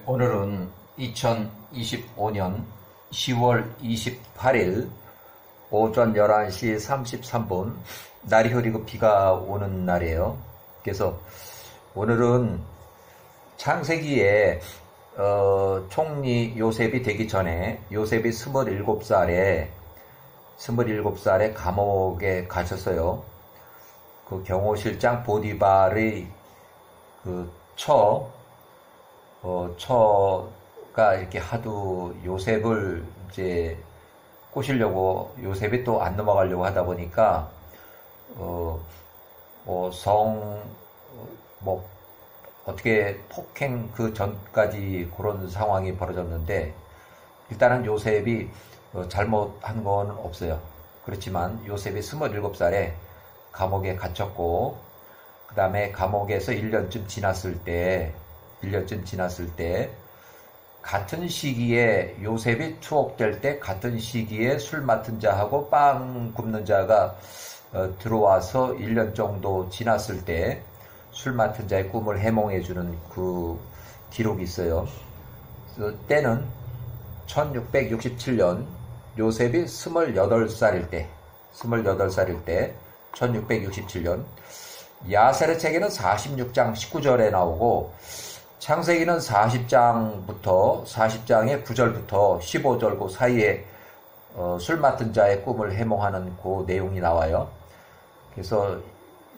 오늘은 2025년 10월 28일 오전 11시 33분 날이 흐리고 비가 오는 날이에요. 그래서 오늘은 창세기에 총리 요셉이 되기 전에 요셉이 27살에 감옥에 갇혔어요. 그 경호실장 보디발의 그 처가 이렇게 하도 요셉을 이제 꼬시려고, 요셉이 또 안 넘어가려고 하다 보니까 어떻게 폭행 그 전까지 그런 상황이 벌어졌는데, 일단은 요셉이 잘못한 건 없어요. 그렇지만 요셉이 27살에 감옥에 갇혔고, 그 다음에 감옥에서 1년쯤 지났을 때 같은 시기에 요셉이 투옥될 때 같은 시기에 술 맡은 자하고 빵 굽는 자가 들어와서 1년 정도 지났을 때 술 맡은 자의 꿈을 해몽해주는 그 기록이 있어요. 때는 1667년 요셉이 28살일 때 1667년 야셀의 책에는 46장 19절에 나오고, 창세기는 40장의 9절부터 15절 그 사이에 술 맡은 자의 꿈을 해몽하는 그 내용이 나와요. 그래서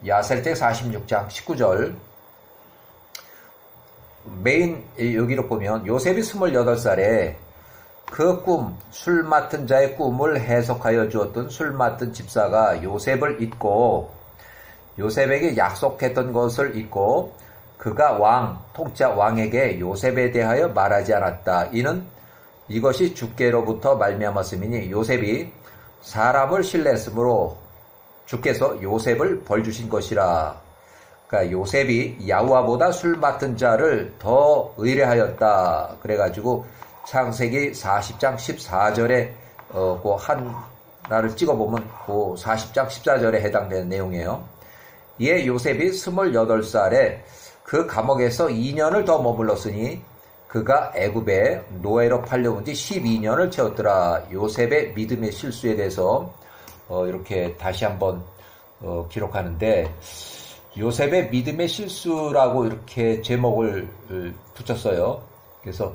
야셀책 46장 19절 메인 여기로 보면 요셉이 28살에 그 꿈, 술 맡은 자의 꿈을 해석하여 주었던 술 맡은 집사가 요셉을 잊고 요셉에게 약속했던 것을 잊고 그가 통짜 왕에게 요셉에 대하여 말하지 않았다. 이는 이것이 주께로부터 말미암았음이니 요셉이 사람을 신뢰했으므로 주께서 요셉을 벌주신 것이라. 그러니까 요셉이 야후와보다 술 맡은 자를 더 의뢰하였다. 그래가지고 창세기 40장 14절에 그 하나를 찍어보면 그 40장 14절에 해당되는 내용이에요. 이에 요셉이 28살에 그 감옥에서 2년을 더 머물렀으니 그가 애굽에 노예로 팔려온 지 12년을 채웠더라. 요셉의 믿음의 실수에 대해서 이렇게 다시 한번 기록하는데, 요셉의 믿음의 실수라고 이렇게 제목을 붙였어요. 그래서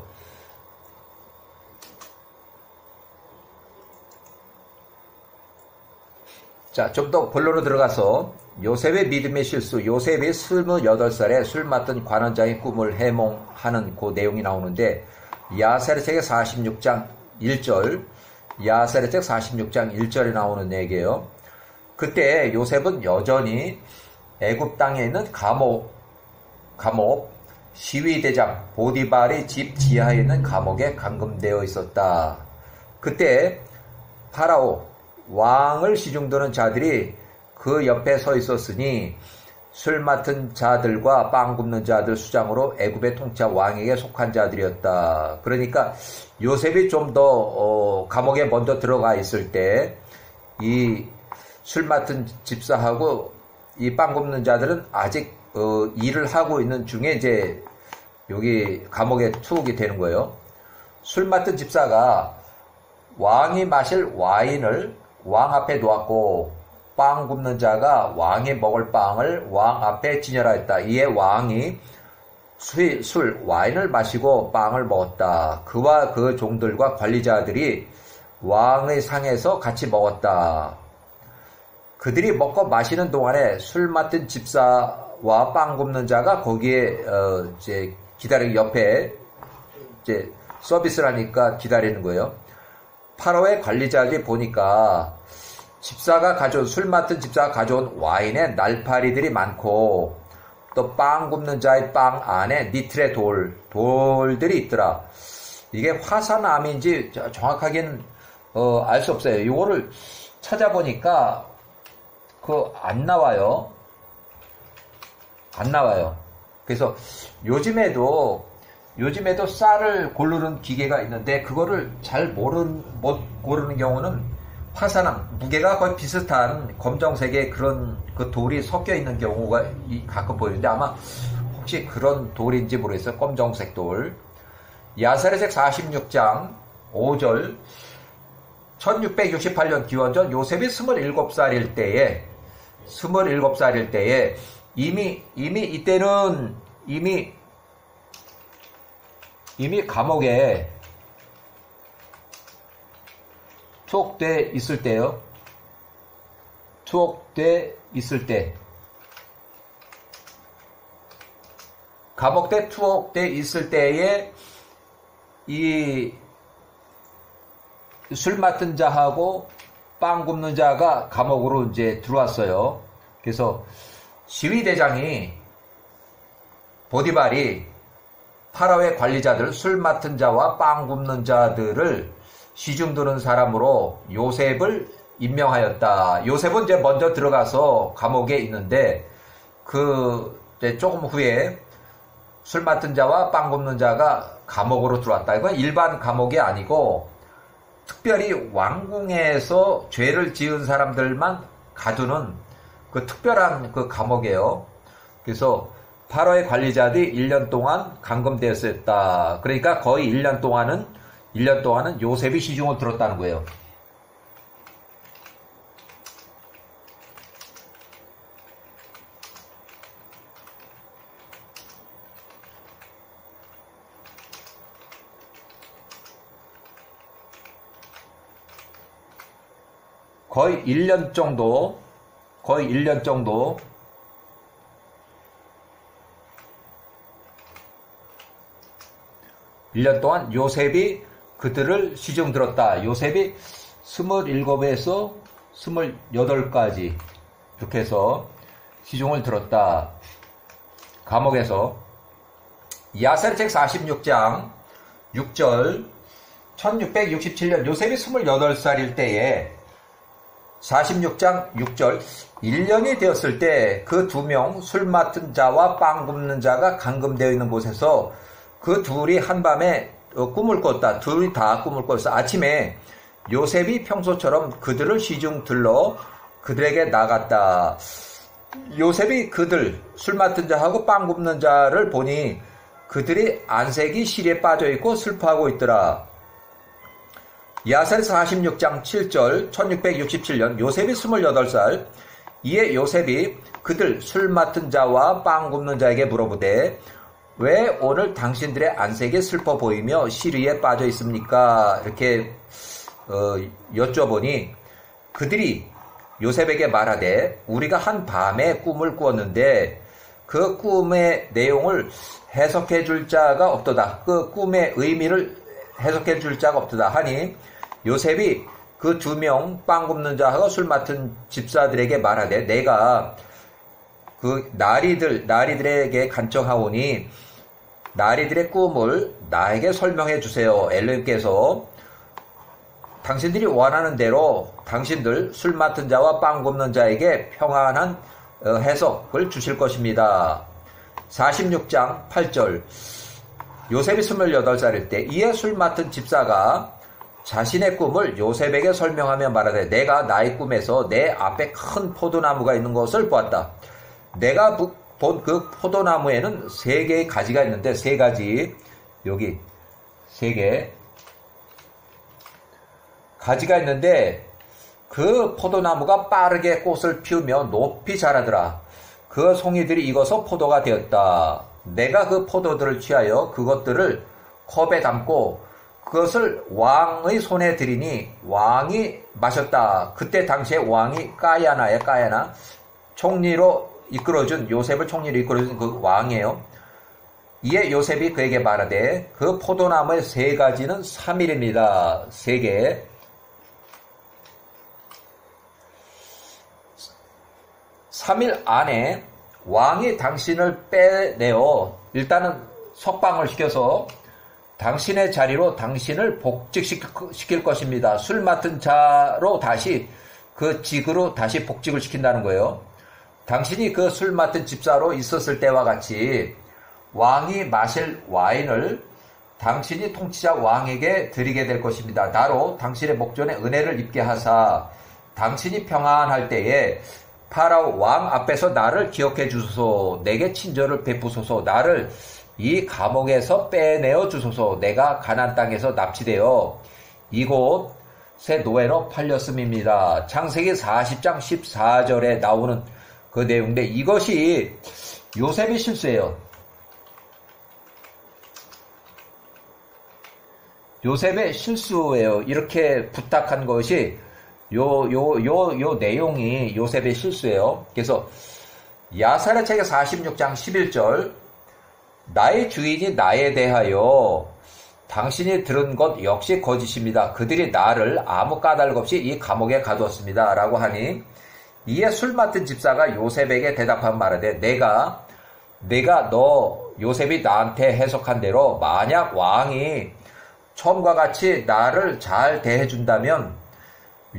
자, 좀 더 본론으로 들어가서 요셉의 믿음의 실수, 요셉이 28살에 술 맡은 관원장의 꿈을 해몽하는 그 내용이 나오는데, 야셀의 책의 46장 1절, 야셀의 책 46장 1절에 나오는 얘기예요. 그때 요셉은 여전히 애굽 땅에 있는 감옥 시위대장 보디발의 집 지하에 있는 감옥에 감금되어 있었다. 그때 파라오 왕을 시중드는 자들이 그 옆에 서 있었으니 술 맡은 자들과 빵 굽는 자들 수장으로 애굽의 통짜 왕에게 속한 자들이었다. 그러니까 요셉이 좀 더 감옥에 먼저 들어가 있을 때 이 술 맡은 집사하고 이 빵 굽는 자들은 아직 일을 하고 있는 중에 이제 여기 감옥에 투옥이 되는 거예요. 술 맡은 집사가 왕이 마실 와인을 왕 앞에 놓았고, 빵 굽는 자가 왕이 먹을 빵을 왕 앞에 진열하였다. 이에 왕이 와인을 마시고 빵을 먹었다. 그와 그 종들과 관리자들이 왕의 상에서 같이 먹었다. 그들이 먹고 마시는 동안에 술 맡은 집사와 빵 굽는 자가 거기에 이제 기다리는 옆에 이제 서비스를 하니까 기다리는 거예요. 파라오의 관리자들이 보니까 술 맡은 집사가 가져온 와인에 날파리들이 많고, 또 빵 굽는 자의 빵 안에 니틀의 돌들이 있더라. 이게 화산암인지 정확하게는 알 수 없어요. 이거를 찾아보니까 안 나와요. 그래서 요즘에도 쌀을 고르는 기계가 있는데, 그거를 못 고르는 경우는 화산암, 무게가 거의 비슷한 검정색의 그런 그 돌이 섞여 있는 경우가 가끔 보이는데, 아마 혹시 그런 돌인지 모르겠어요. 검정색 돌. 야사레색 46장 5절 1668년 기원전 요셉이 27살일 때에 이미 이때는 이미 감옥에 투옥돼 있을 때요. 감옥에 투옥돼 있을 때에 이 술 맡은 자하고 빵 굽는 자가 감옥으로 이제 들어왔어요. 그래서 시위대장이 보디발이 파라오의 관리자들, 술 맡은 자와 빵 굽는 자들을 시중 드는 사람으로 요셉을 임명하였다. 요셉은 이제 먼저 들어가서 감옥에 있는데 조금 후에 술 맡은 자와 빵 굽는 자가 감옥으로 들어왔다. 이건 일반 감옥이 아니고 특별히 왕궁에서 죄를 지은 사람들만 가두는 그 특별한 그 감옥이에요. 그래서 파라오의 관리자들이 1년 동안 감금되었었다. 그러니까 거의 1년 동안은 요셉이 시중을 들었다는 거예요. 거의 1년 정도 1년 동안 요셉이 그들을 시중 들었다. 요셉이 27에서 28까지 이렇게 해서 시중을 들었다. 감옥에서. 야사레책 46장 6절 1667년 요셉이 28살일 때에 46장 6절 1년이 되었을 때 그 2명 술 맡은 자와 빵 굽는 자가 감금되어 있는 곳에서 그 둘이 한밤에 꿈을 꿨다. 둘이 다 꿈을 꿨어. 아침에 요셉이 평소처럼 그들을 시중 들러 그들에게 나갔다. 요셉이 그들 술 맡은 자하고 빵 굽는 자를 보니 그들이 안색이 시리에 빠져 있고 슬퍼하고 있더라. 야사레 46장 7절 1667년 요셉이 28살 이에 요셉이 그들 술 맡은 자와 빵 굽는 자에게 물어보되 왜 오늘 당신들의 안색이 슬퍼 보이며 시리에 빠져 있습니까? 이렇게 여쭤보니 그들이 요셉에게 말하되 우리가 한 밤에 꿈을 꾸었는데 그 꿈의 내용을 해석해 줄 자가 없도다. 그 꿈의 의미를 해석해 줄 자가 없도다 하니 요셉이 그 2명 빵 굽는 자하고 술 맡은 집사들에게 말하되 내가 그 나리들에게 간청하오니 나리들의 꿈을 나에게 설명해 주세요. 엘로힘께서 당신들이 원하는 대로 당신들 술 맡은 자와 빵 굽는 자에게 평안한 해석을 주실 것입니다. 46장 8절 요셉이 28살일 때 이에 술 맡은 집사가 자신의 꿈을 요셉에게 설명하며 말하되 내가 나의 꿈에서 내 앞에 큰 포도나무가 있는 것을 보았다. 내가 본 그 포도나무에는 3개의 가지가 있는데 3가지 여기 3개 가지가 있는데 그 포도나무가 빠르게 꽃을 피우며 높이 자라더라. 그 송이들이 익어서 포도가 되었다. 내가 그 포도들을 취하여 그것들을 컵에 담고 그것을 왕의 손에 드리니 왕이 마셨다. 그때 당시에 왕이 까야나 총리로 이끌어준 요셉을 총리로 이끌어준 그 왕이에요. 이에 요셉이 그에게 말하되 그 포도나무의 3가지는 3일입니다. 3개. 3일 안에 왕이 당신을 빼내어 일단은 석방을 시켜서 당신의 자리로 당신을 복직시킬 것입니다. 술 맡은 자로 다시 그 직으로 다시 복직을 시킨다는 거예요. 당신이 그 술 맡은 집사로 있었을 때와 같이 왕이 마실 와인을 당신이 통치자 왕에게 드리게 될 것입니다. 나로 당신의 목전에 은혜를 입게 하사 당신이 평안할 때에 파라오 왕 앞에서 나를 기억해 주소서. 내게 친절을 베푸소서. 나를 이 감옥에서 빼내어 주소서. 내가 가나안 땅에서 납치되어 이곳의 노예로 팔렸음입니다. 창세기 40장 14절에 나오는 그 내용인데 이것이 요셉의 실수예요. 요셉의 실수예요. 이렇게 부탁한 것이 요 내용이 요셉의 실수예요. 그래서 야살의 책의 46장 11절 나의 주인이 나에 대하여 당신이 들은 것 역시 거짓입니다. 그들이 나를 아무 까닭 없이 이 감옥에 가두었습니다. 라고 하니 이에 술 맡은 집사가 요셉에게 대답한 말하되 내가 너 요셉이 나한테 해석한 대로 만약 왕이 처음과 같이 나를 잘 대해준다면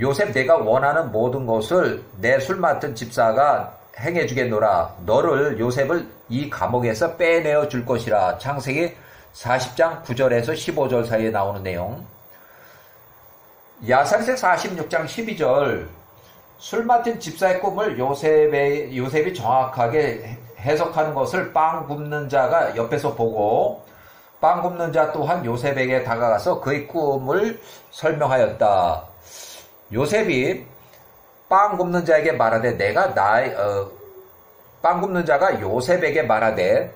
요셉 내가 원하는 모든 것을 내 술 맡은 집사가 행해주겠노라. 너를 요셉을 이 감옥에서 빼내어 줄 것이라. 창세기 40장 9절에서 15절 사이에 나오는 내용. 야살책 46장 12절 술 맡은 집사의 꿈을 요셉이 정확하게 해석하는 것을 빵 굽는 자가 옆에서 보고 빵 굽는 자 또한 요셉에게 다가가서 그의 꿈을 설명하였다. 요셉이 빵 굽는 자에게 말하되 빵 굽는 자가 요셉에게 말하되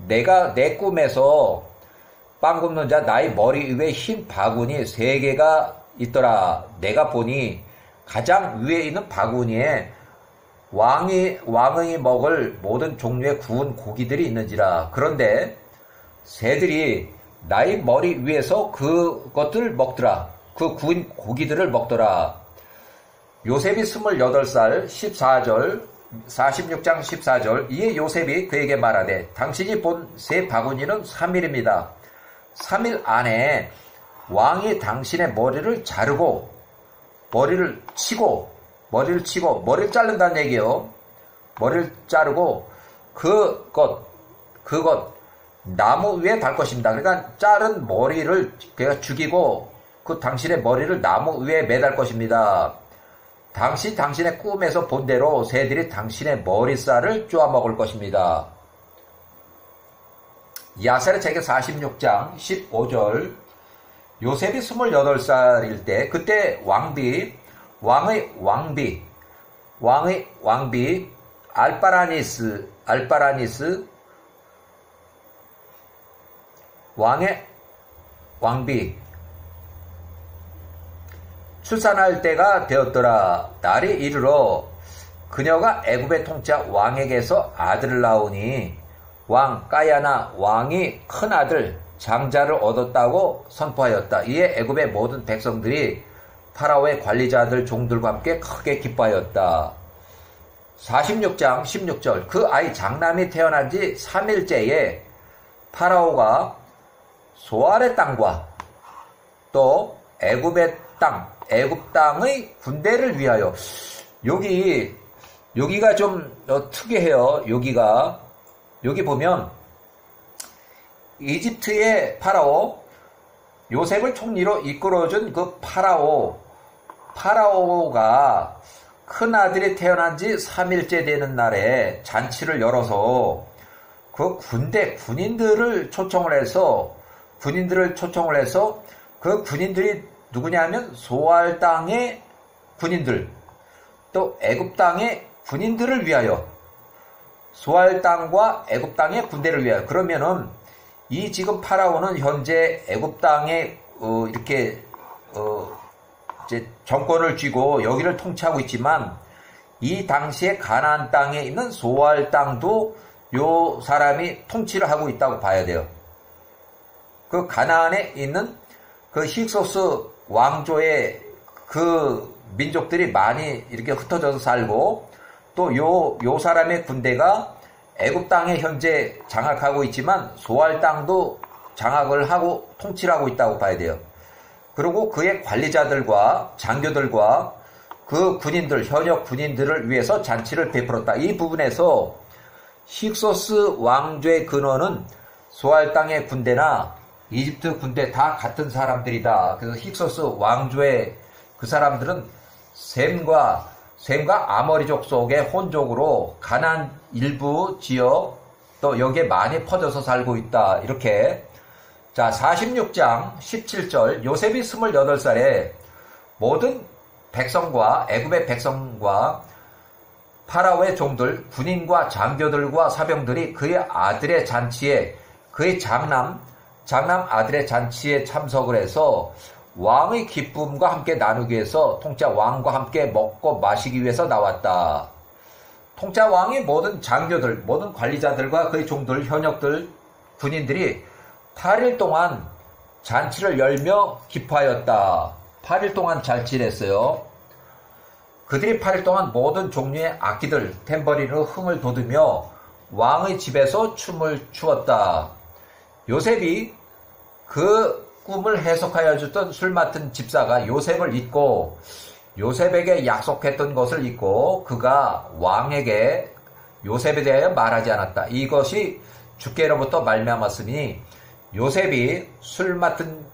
내가 내 꿈에서 빵 굽는 자 나의 머리 위에 흰 바구니 3개가 있더라. 내가 보니 가장 위에 있는 바구니에 왕이 먹을 모든 종류의 구운 고기들이 있는지라. 그런데 새들이 나의 머리 위에서 그것들을 먹더라. 그 구운 고기들을 먹더라. 요셉이 28살 14절 46장 14절 이에 요셉이 그에게 말하되 당신이 본 새 바구니는 3일입니다. 3일 안에 왕이 당신의 머리를 자르고 머리를 자른다는 얘기예요. 머리를 자르고 그것 나무 위에 달 것입니다. 그러니까 자른 머리를 그가 죽이고 그 당신의 머리를 나무 위에 매달 것입니다. 당신의 꿈에서 본 대로 새들이 당신의 머리살을 쪼아 먹을 것입니다. 야살의 책의 46장 15절 요셉이 28살일 때 그때 왕의 왕비 알바라니스 왕의 왕비 출산할 때가 되었더라. 날이 이르러 그녀가 애굽의 통치 왕에게서 아들을 낳으니 왕 까야나 왕이 큰 아들 장자를 얻었다고 선포하였다. 이에 애굽의 모든 백성들이 파라오의 관리자들 종들과 함께 크게 기뻐하였다. 46장 16절 그 아이 장남이 태어난 지 3일째에 파라오가 소알의 땅과 또 애굽 땅의 군대를 위하여 여기가 좀 특이해요. 여기 보면 이집트의 파라오 요셉을 총리로 이끌어준 그 파라오가 큰 아들이 태어난 지 3일째 되는 날에 잔치를 열어서 그 군인들을 초청을 해서 그 군인들이 누구냐면 소알 땅의 군인들 또 애굽 땅의 군인들을 위하여 소알 땅과 애굽 땅의 군대를 위하여 그러면은 이 지금 파라오는 현재 애굽 땅에 이렇게 이제 정권을 쥐고 여기를 통치하고 있지만 이 당시에 가나안 땅에 있는 소알 땅도 요 사람이 통치를 하고 있다고 봐야 돼요. 그 가나안에 있는 그 힉소스 왕조의 그 민족들이 많이 이렇게 흩어져서 살고 또 요 사람의 군대가 애굽 땅에 현재 장악하고 있지만 소알 땅도 장악을 하고 통치를 하고 있다고 봐야 돼요. 그리고 그의 관리자들과 장교들과 그 군인들, 현역 군인들을 위해서 잔치를 베풀었다. 이 부분에서 힉소스 왕조의 근원은 소알 땅의 군대나 이집트 군대 다 같은 사람들이다. 그래서 힉소스 왕조의 그 사람들은 셈과 아모리족 속의 혼족으로 가나안 일부 지역 또 여기에 많이 퍼져서 살고 있다. 이렇게. 자, 46장 17절. 요셉이 28살에 모든 백성과 애굽의 백성과 파라오의 종들, 군인과 장교들과 사병들이 그의 아들의 잔치에, 그의 장남 아들의 잔치에 참석을 해서 왕의 기쁨과 함께 나누기 위해서 통짜 왕과 함께 먹고 마시기 위해서 나왔다. 통짜 왕이 모든 장교들, 모든 관리자들과 그의 종들, 현역들, 군인들이 8일 동안 잔치를 열며 기뻐하였다. 8일 동안 잔치를 했어요. 그들이 8일 동안 모든 종류의 악기들, 탬버린으로 흥을 돋우며 왕의 집에서 춤을 추었다. 요셉이 그 꿈을 해석하여 줬던 술 맡은 집사가 요셉을 잊고 요셉에게 약속했던 것을 잊고 그가 왕에게 요셉에 대하여 말하지 않았다. 이것이 주께로부터 말미암았으니 요셉이 술 맡은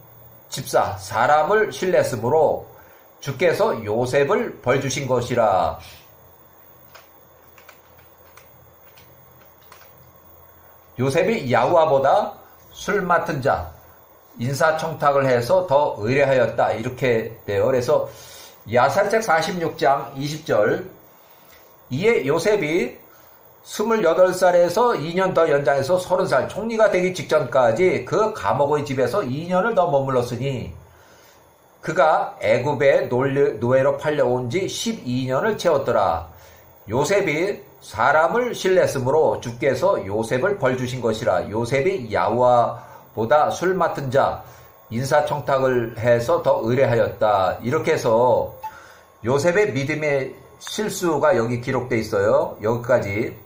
집사 사람을 신뢰했으므로 주께서 요셉을 벌주신 것이라. 요셉이 야후와보다 술 맡은 자 인사청탁을 해서 더 의뢰하였다. 이렇게 돼요. 그래서 야살책 46장 20절. 이에 요셉이 28살에서 2년 더 연장해서 30살 총리가 되기 직전까지 그 감옥의 집에서 2년을 더 머물렀으니 그가 애굽의 노예로 팔려온 지 12년을 채웠더라. 요셉이 사람을 신뢰했으므로 주께서 요셉을 벌주신 것이라. 요셉이 야후와보다 술 맡은 자 인사청탁을 해서 더 의뢰하였다. 이렇게 해서 요셉의 믿음의 실수가 여기 기록되어 있어요. 여기까지.